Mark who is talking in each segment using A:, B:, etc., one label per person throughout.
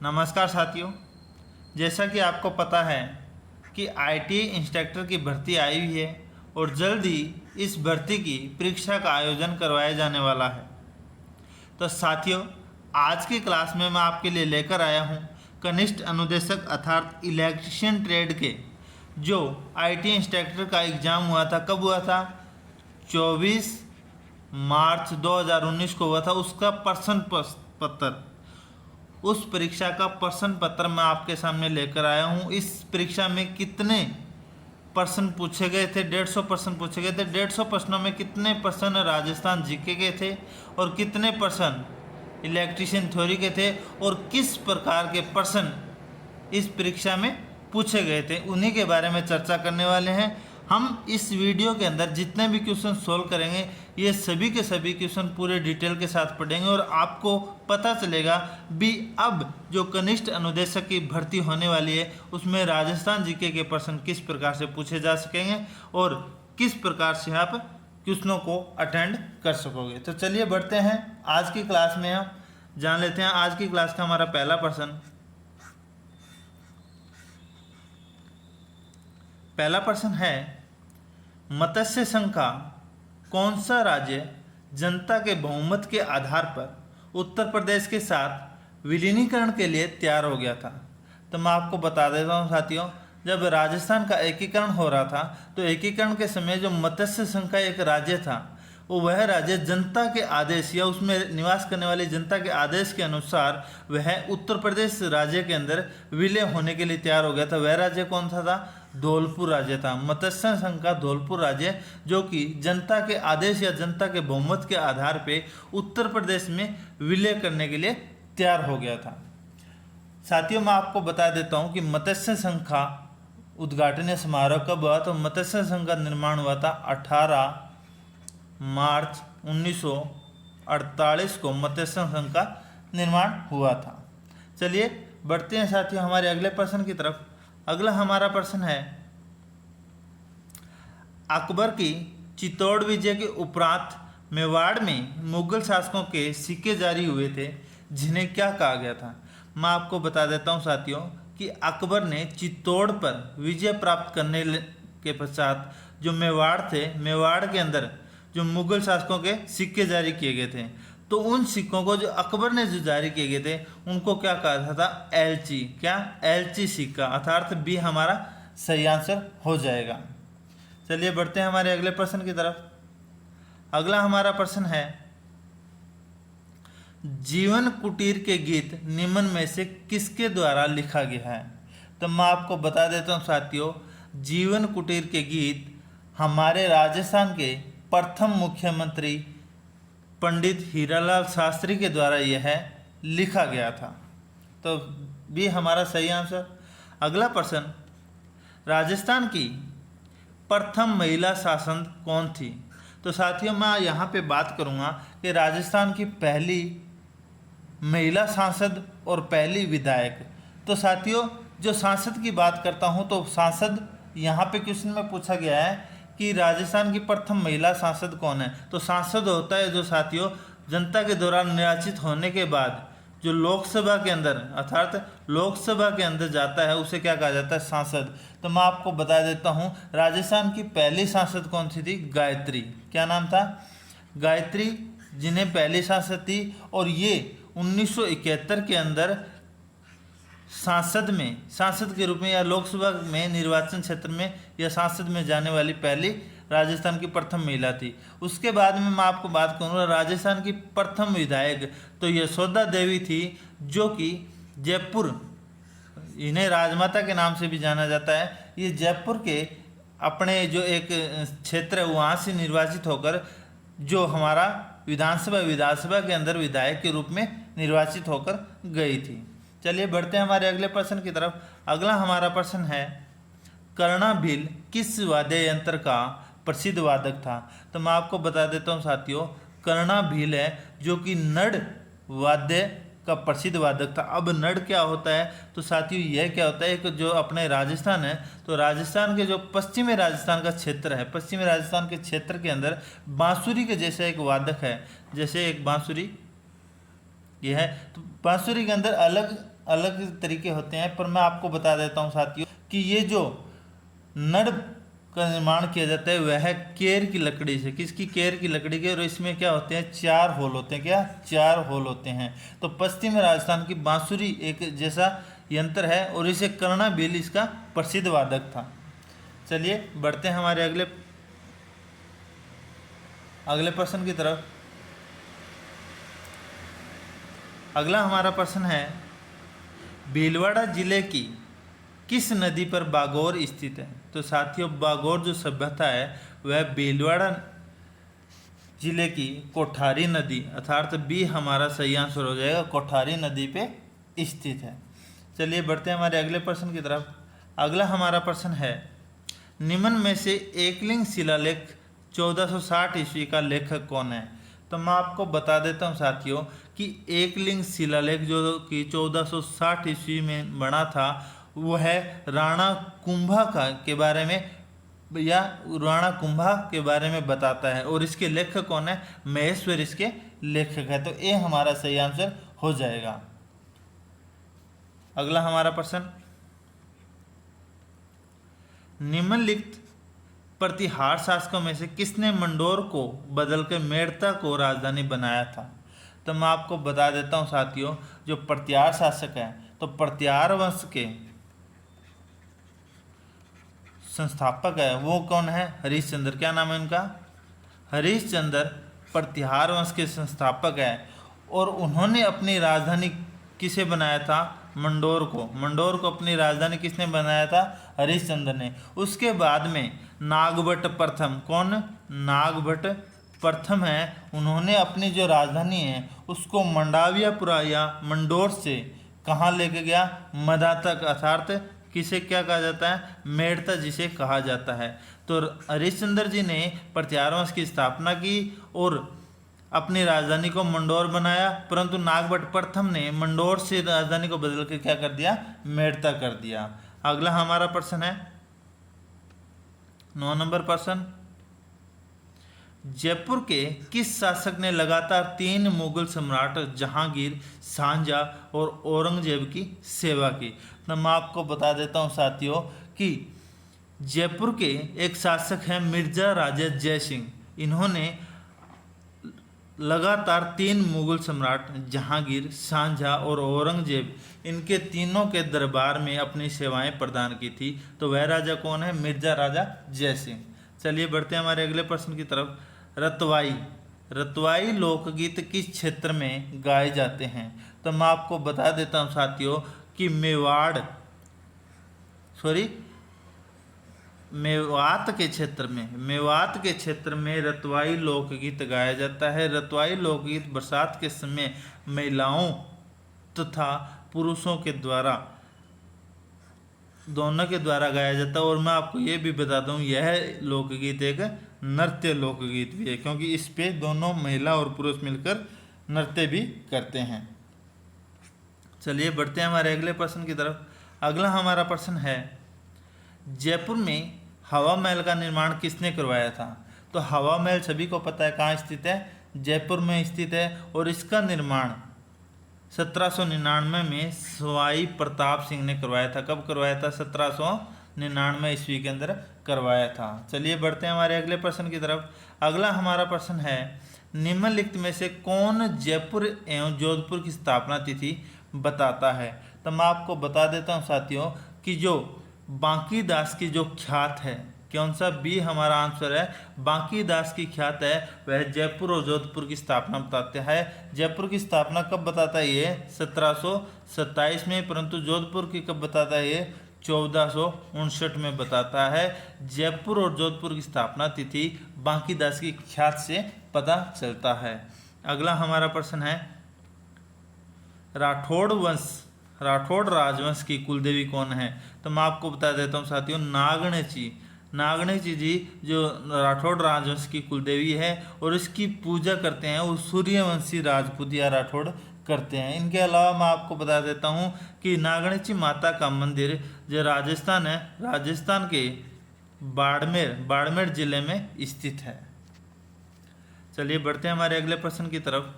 A: नमस्कार साथियों, जैसा कि आपको पता है कि आईटीआई इंस्ट्रक्टर की भर्ती आई हुई है और जल्द ही इस भर्ती की परीक्षा का आयोजन करवाया जाने वाला है। तो साथियों, आज की क्लास में मैं आपके लिए लेकर आया हूं कनिष्ठ अनुदेशक अर्थात इलेक्ट्रीशियन ट्रेड के जो आईटीआई इंस्ट्रक्टर का एग्ज़ाम हुआ था। कब हुआ था? 24 मार्च 2019 को हुआ था। उसका प्रश्न पत्र, उस परीक्षा का प्रश्न पत्र मैं आपके सामने लेकर आया हूं। इस परीक्षा में कितने प्रश्न पूछे गए थे? 150 प्रश्न पूछे गए थे। 150 प्रश्नों में कितने प्रश्न राजस्थान जीके के थे और कितने प्रश्न इलेक्ट्रीशियन थ्योरी के थे और किस प्रकार के प्रश्न इस परीक्षा में पूछे गए थे, उन्हीं के बारे में चर्चा करने वाले हैं। हम इस वीडियो के अंदर जितने भी क्वेश्चन सोल्व करेंगे ये सभी के सभी क्वेश्चन पूरे डिटेल के साथ पढ़ेंगे और आपको पता चलेगा भी अब जो कनिष्ठ अनुदेशक की भर्ती होने वाली है उसमें राजस्थान जीके के प्रश्न किस प्रकार से पूछे जा सकेंगे और किस प्रकार से आप क्वेश्चनों को अटेंड कर सकोगे। तो चलिए बढ़ते हैं आज की क्लास में। हम जान लेते हैं आज की क्लास का हमारा पहला प्रश्न है, मत्स्य संघ का कौन सा राज्य जनता के बहुमत के आधार पर उत्तर प्रदेश के साथ विलीनीकरण के लिए तैयार हो गया था? तो मैं आपको बता देता हूँ साथियों, जब राजस्थान का एकीकरण हो रहा था तो एकीकरण के समय जो मत्स्य संघ का एक राज्य था वो वह राज्य जनता के आदेश या उसमें निवास करने वाली जनता के आदेश के अनुसार वह उत्तर प्रदेश राज्य के अंदर विलय होने के लिए तैयार हो गया था। वह राज्य कौन सा था? धौलपुर राज्य था। मत्स्य संघ का धौलपुर राज्य जो कि जनता के आदेश या जनता के बहुमत के आधार पे उत्तर प्रदेश में विलय करने के लिए तैयार हो गया था। साथियों, मैं आपको बता देता हूँ कि मत्स्य संघ का उद्घाटन समारोह कब हुआ? तो मत्स्य संघ का निर्माण हुआ था 18 मार्च 1948 को मत्स्य संघ का निर्माण हुआ था। चलिए बढ़ते हैं साथियों हमारे अगले प्रश्न की तरफ। अगला हमारा प्रश्न है, अकबर की चित्तौड़ विजय के उपरांत मेवाड़ में मुगल शासकों के सिक्के जारी हुए थे जिन्हें क्या कहा गया था? मैं आपको बता देता हूं साथियों कि अकबर ने चित्तौड़ पर विजय प्राप्त करने के पश्चात जो मेवाड़ थे, मेवाड़ के अंदर जो मुगल शासकों के सिक्के जारी किए गए थे, तो उन सिक्कों को जो अकबर ने जो जारी किए गए थे उनको क्या कहा था? एलची। क्या? एलची सिक्का, अर्थात बी हमारा सही आंसर हो जाएगा। चलिए बढ़ते हैं हमारे अगले प्रश्न की तरफ। अगला हमारा प्रश्न है, जीवन कुटीर के गीत निम्न में से किसके द्वारा लिखा गया है? तो मैं आपको बता देता हूँ साथियों, जीवन कुटीर के गीत हमारे राजस्थान के प्रथम मुख्यमंत्री पंडित हीरालाल शास्त्री के द्वारा यह लिखा गया था। तो भी हमारा सही आंसर। अगला प्रश्न, राजस्थान की प्रथम महिला शासक कौन थी? तो साथियों, मैं यहाँ पे बात करूँगा कि राजस्थान की पहली महिला सांसद और पहली विधायक। तो साथियों, जो सांसद की बात करता हूँ तो सांसद यहाँ पे क्वेश्चन में पूछा गया है कि राजस्थान की प्रथम महिला सांसद कौन है? तो सांसद होता है जो साथियों जनता के द्वारा निर्वाचित होने के बाद जो लोकसभा के अंदर अर्थात लोकसभा के अंदर जाता है उसे क्या कहा जाता है? सांसद। तो मैं आपको बता देता हूँ राजस्थान की पहली सांसद कौन सी थी? गायत्री। क्या नाम था? गायत्री, जिन्हें पहली सांसद थी और ये 1971 के अंदर सांसद के रूप में या लोकसभा में निर्वाचन क्षेत्र में या सांसद में जाने वाली पहली राजस्थान की प्रथम महिला थी। उसके बाद में मैं आपको बात करूँगा राजस्थान की प्रथम विधायक, तो यशोदा देवी थी जो कि जयपुर, इन्हें राजमाता के नाम से भी जाना जाता है। ये जयपुर के अपने जो एक क्षेत्र है वहाँ से निर्वाचित होकर जो हमारा विधानसभा के अंदर विधायक के रूप में निर्वाचित होकर गई थी। चलिए बढ़ते हैं हमारे अगले प्रश्न की तरफ। अगला हमारा प्रश्न है, कर्णा भील किस वाद्य यंत्र का प्रसिद्ध वादक था? तो मैं आपको बता देता हूँ साथियों, कर्णा भील है जो कि नड़ वाद्य का प्रसिद्ध वादक था। अब नड़ क्या होता है? तो साथियों यह क्या होता है कि जो अपने राजस्थान है तो राजस्थान के जो पश्चिमी राजस्थान का क्षेत्र है, पश्चिमी राजस्थान के क्षेत्र के अंदर बांसुरी के जैसे एक वादक है, जैसे एक बांसुरी ये है। तो बांसुरी के अंदर अलग अलग तरीके होते हैं, पर मैं आपको बता देता हूँ साथियों कि ये जो नड़ का निर्माण किया जाता है वह है केर की लकड़ी से। किसकी? केर की लकड़ी के। और इसमें क्या होते हैं? 4 होल होते हैं। क्या? 4 होल होते हैं। तो पश्चिमी राजस्थान की बांसुरी एक जैसा यंत्र है और इसे कर्णा भील इसका प्रसिद्ध वादक था। चलिए बढ़ते हैं हमारे अगले प्रश्न की तरफ। अगला हमारा प्रश्न है, भीलवाड़ा जिले की किस नदी पर बागौर स्थित है? तो साथियों बागौर जो सभ्यता है वह भीलवाड़ा जिले की कोठारी नदी अर्थात बी हमारा सही आंसर हो जाएगा, कोठारी नदी पे स्थित है। चलिए बढ़ते हैं हमारे अगले प्रश्न की तरफ। अगला हमारा प्रश्न है, निम्न में से एकलिंग शिलालेख 1460 ईस्वी का लेखक कौन है? तो मैं आपको बता देता हूँ साथियों कि एकलिंग शिलालेख जो कि 1460 ईस्वी में बना था वो है राणा कुंभा का के बारे में, या राणा कुंभा के बारे में बताता है। और इसके लेखक कौन है? महेश्वर इसके लेखक है। तो ये हमारा सही आंसर हो जाएगा। अगला हमारा प्रश्न, निम्नलिखित प्रतिहार शासकों में से किसने मंडोर को बदलकर मेड़ता को राजधानी बनाया था? तो मैं आपको बता देता हूं साथियों, जो प्रतिहार शासक है तो प्रतिहार वंश के संस्थापक है वो कौन है? हरिश्चंद्र। क्या नाम है उनका? हरिश्चंद्र प्रतिहार वंश के संस्थापक है। और उन्होंने अपनी राजधानी किसे बनाया था? मंडोर को। मंडोर को अपनी राजधानी किसने बनाया था? हरिश्चंद्र ने। उसके बाद में नागभट्ट प्रथम, कौन? नागभट्ट प्रथम है, उन्होंने अपनी जो राजधानी है उसको मंडावियापुरा या मंडोर से कहाँ लेके गया? मदा तक, अर्थात किसे क्या कहा जाता है? मेड़ता जिसे कहा जाता है। तो हरिश्चंद्र जी ने प्रतिहार वंश की स्थापना की और अपनी राजधानी को मंडोर बनाया, परंतु नागभट्ट प्रथम ने मंडोर से राजधानी को बदल के क्या कर दिया? मेड़ता कर दिया। अगला हमारा प्रश्न है 9 नंबर प्रश्न, जयपुर के किस शासक ने लगातार 3 मुगल सम्राट जहांगीर, शाहजहां और औरंगजेब की सेवा की? तो मैं आपको बता देता हूं साथियों कि जयपुर के एक शासक हैं मिर्जा राजा जय सिंह। इन्होंने लगातार 3 मुगल सम्राट जहांगीर, शाहजहां और औरंगजेब, इनके तीनों के दरबार में अपनी सेवाएं प्रदान की थी। तो वह राजा कौन है? मिर्जा राजा जय सिंह। चलिए बढ़ते हैं हमारे अगले प्रश्न की तरफ। रतवाई लोकगीत किस क्षेत्र में गाए जाते हैं? तो मैं आपको बता देता हूं साथियों कि मेवात के क्षेत्र में रतवाई लोकगीत गाया जाता है। रतवाई लोकगीत बरसात के समय महिलाओं तथा पुरुषों के द्वारा, दोनों के द्वारा गाया जाता है। और मैं आपको ये भी बता दूं यह लोकगीत एक नृत्य लोकगीत भी है, क्योंकि इस पे दोनों महिला और पुरुष मिलकर नृत्य भी करते हैं। चलिए बढ़ते हैं हमारे अगले प्रश्न की तरफ। अगला हमारा प्रश्न है, जयपुर में हवा महल का निर्माण किसने करवाया था? तो हवा महल सभी को पता है कहाँ स्थित है? जयपुर में स्थित है। और इसका निर्माण 1799 में सवाई प्रताप सिंह ने करवाया था। कब करवाया था? 1799 ईस्वी के अंदर करवाया था। चलिए बढ़ते हैं हमारे अगले प्रश्न की तरफ। अगला हमारा प्रश्न है, निम्नलिखित में से कौन जयपुर एवं जोधपुर की स्थापना तिथि बताता है? तो मैं आपको बता देता हूँ साथियों कि जो बांकीदास की जो ख्यात है, कौन सा? बी हमारा आंसर है। बांकीदास की ख्यात है वह जयपुर और जोधपुर की स्थापना बताते हैं। जयपुर की स्थापना कब बताता है? ये 1727 में। परंतु जोधपुर की कब बताता है? ये 1459 में बताता है। जयपुर और जोधपुर की स्थापना तिथि बांकीदास की ख्यात से पता चलता है। अगला हमारा प्रश्न है, राठौड़ राजवंश की कुलदेवी कौन है? तो मैं आपको बता देता हूँ साथियों, नागणेची जी जो राठौड़ राजवंश की कुलदेवी है और इसकी पूजा करते हैं वो सूर्यवंशी राजपूत या राठौड़ करते हैं। इनके अलावा मैं आपको बता देता हूँ कि नागणेची माता का मंदिर जो राजस्थान है, राजस्थान के बाड़मेर जिले में स्थित है। चलिए बढ़ते हैं हमारे अगले प्रश्न की तरफ।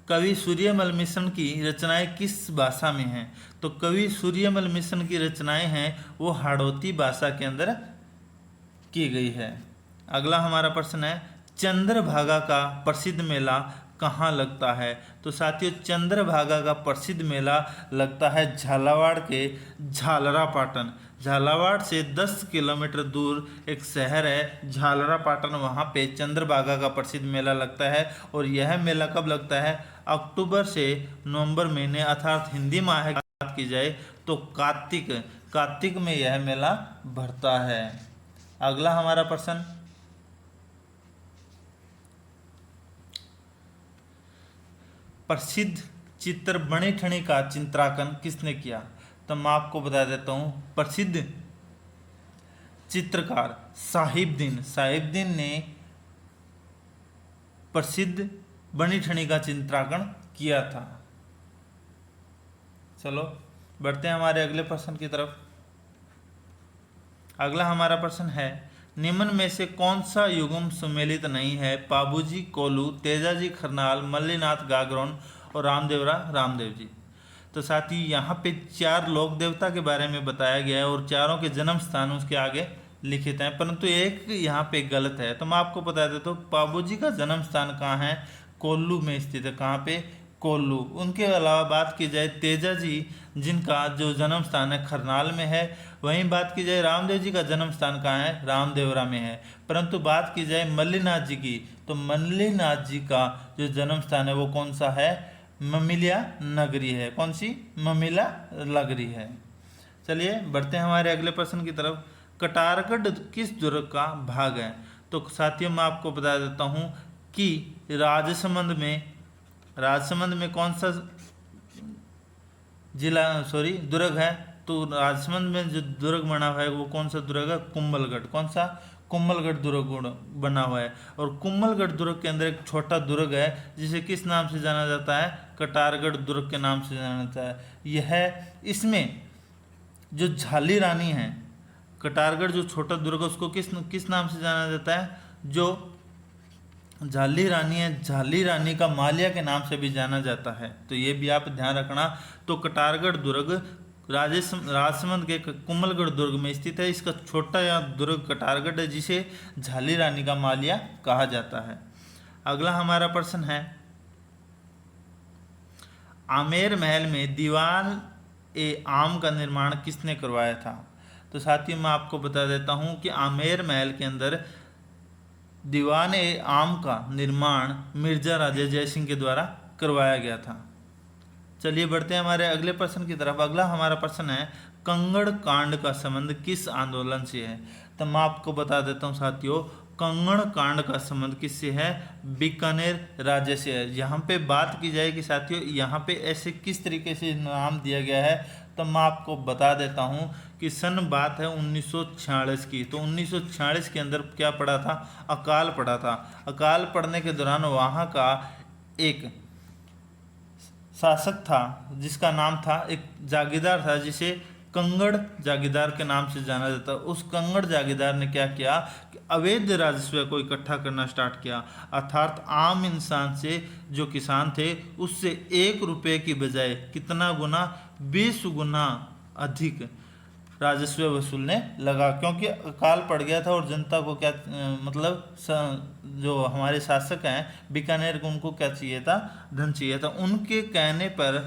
A: कवि सूर्यमल मिश्र की रचनाएं किस भाषा में हैं? तो कवि सूर्यमल मिश्र की रचनाएं हैं वो हाड़ौती भाषा के अंदर की गई है। अगला हमारा प्रश्न है, चंद्रभागा का प्रसिद्ध मेला कहाँ लगता है? तो साथियों, चंद्रभागा का प्रसिद्ध मेला लगता है झालावाड़ के झालरापाटन। झालावाड़ से 10 किलोमीटर दूर एक शहर है झालरापाटन, वहाँ पे चंद्रभागा का प्रसिद्ध मेला लगता है। और यह मेला कब लगता है? अक्टूबर से नवंबर महीने, अर्थात हिंदी माह की बात की जाए तो कार्तिक में यह मेला भरता है। अगला हमारा प्रश्न, प्रसिद्ध चित्र बनी ठनी का चित्रांकन किसने किया? तो मैं आपको बता देता हूँ, प्रसिद्ध चित्रकार साहिबदीन ने प्रसिद्ध बनी ठनी का चित्रांकन किया था। चलो बढ़ते हैं हमारे अगले प्रश्न की तरफ। अगला हमारा प्रश्न है, निम्न में से कौन सा युग्म सुमेलित नहीं है? पाबूजी कोल्लू, तेजाजी खरनाल, मल्लीनाथ गागरोन और रामदेव जी। तो साथ ही यहाँ पे 4 लोक देवता के बारे में बताया गया है और चारों के जन्म स्थान उसके आगे लिखित हैं, परंतु एक यहाँ पे गलत है। तो मैं आपको बता देता हूँ, पाबूजी का जन्म स्थान कहाँ है? कोल्लू में स्थित है। कहाँ पे? कोल्लू। उनके अलावा बात की जाए तेजा जी, जिनका जो जन्म स्थान है खरनाल में है, वहीं बात की जाए रामदेव जी का जन्म स्थान कहाँ है? रामदेवरा में है। परंतु बात की जाए मल्लीनाथ जी की, तो मल्लीनाथ जी का जो जन्म स्थान है वो कौन सा है? ममिला नगरी है। कौन सी? ममिला नगरी है। चलिए बढ़ते हैं हमारे अगले प्रश्न की तरफ। कटारगढ़ किस दुर्ग का भाग है? तो साथियों, मैं आपको बता देता हूँ कि राजसमंद में कौन सा दुर्ग है? तो राजसमंद में जो दुर्ग बना हुआ है वो कौन सा दुर्ग है? कुंभलगढ़। कौन सा? कुंभलगढ़ दुर्ग बना हुआ है। और कुंभलगढ़ दुर्ग के अंदर एक छोटा दुर्ग है जिसे किस नाम से जाना जाता है? कटारगढ़ दुर्ग के नाम से जाना जाता है। इसमें जो झाली रानी है, कटारगढ़ जो छोटा दुर्ग है उसको किस नाम से जाना जाता है? जो झाली रानी है, झाली रानी का मालिया के नाम से भी जाना जाता है। तो ये भी आप ध्यान रखना। तो कटारगढ़ दुर्ग राजसमंद के कुंभलगढ़ दुर्ग में स्थित है। इसका छोटा या दुर्ग कटारगढ़ है जिसे झाली रानी का मालिया कहा जाता है। अगला हमारा प्रश्न है, आमेर महल में दीवान ए आम का निर्माण किसने करवाया था? तो साथियों, मैं आपको बता देता हूँ कि आमेर महल के अंदर दीवान ए आम का निर्माण मिर्जा राजा जयसिंह के द्वारा करवाया गया था। चलिए बढ़ते हैं हमारे अगले प्रश्न की तरफ। अगला हमारा प्रश्न है, कंगड़ कांड का संबंध किस आंदोलन से है? तो मैं आपको बता देता हूँ साथियों, कंगड़ कांड का संबंध किससे है? बीकानेर राज्य से है। यहाँ पे बात की जाए कि साथियों यहाँ पे ऐसे किस तरीके से नाम दिया गया है, तो मैं आपको बता देता हूँ कि सन बात है 1946 की। तो 1946 के अंदर क्या पड़ा था? अकाल पड़ा था। अकाल पड़ने के दौरान वहाँ का एक शासक था जिसका नाम था, एक जागीरदार था जिसे कंगड़ जागीरदार के नाम से जाना जाता है। उस कंगड़ जागीरदार ने क्या किया कि अवैध राजस्व को इकट्ठा करना स्टार्ट किया, अर्थात आम इंसान से, जो किसान थे, उससे 1 रुपये की बजाय कितना गुना? 20 गुना अधिक राजस्व वसूलने लगा, क्योंकि अकाल पड़ गया था और जनता को क्या जो हमारे शासक हैं बीकानेर को, उनको क्या चाहिए था? धन चाहिए था। उनके कहने पर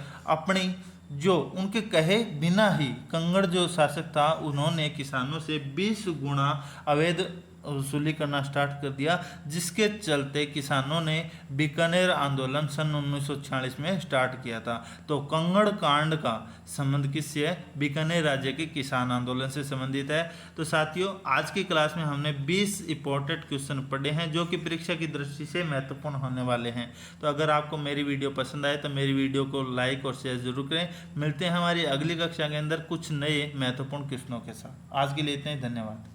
A: उनके कहे बिना ही कंगड़ जो शासक था उन्होंने किसानों से 20 गुना अवैध वसूली करना स्टार्ट कर दिया, जिसके चलते किसानों ने बीकानेर आंदोलन सन 1946 में स्टार्ट किया था। तो कंगड़ कांड का संबंध किससे है? बीकानेर राज्य के किसान आंदोलन से संबंधित है। तो साथियों, आज की क्लास में हमने 20 इंपॉर्टेंट क्वेश्चन पढ़े हैं जो कि परीक्षा की दृष्टि से महत्वपूर्ण होने वाले हैं। तो अगर आपको मेरी वीडियो पसंद आए तो मेरी वीडियो को लाइक और शेयर जरूर करें। मिलते हैं हमारी अगली कक्षा के अंदर कुछ नए महत्वपूर्ण क्वेश्चनों के साथ। आज के लिए इतना ही, धन्यवाद।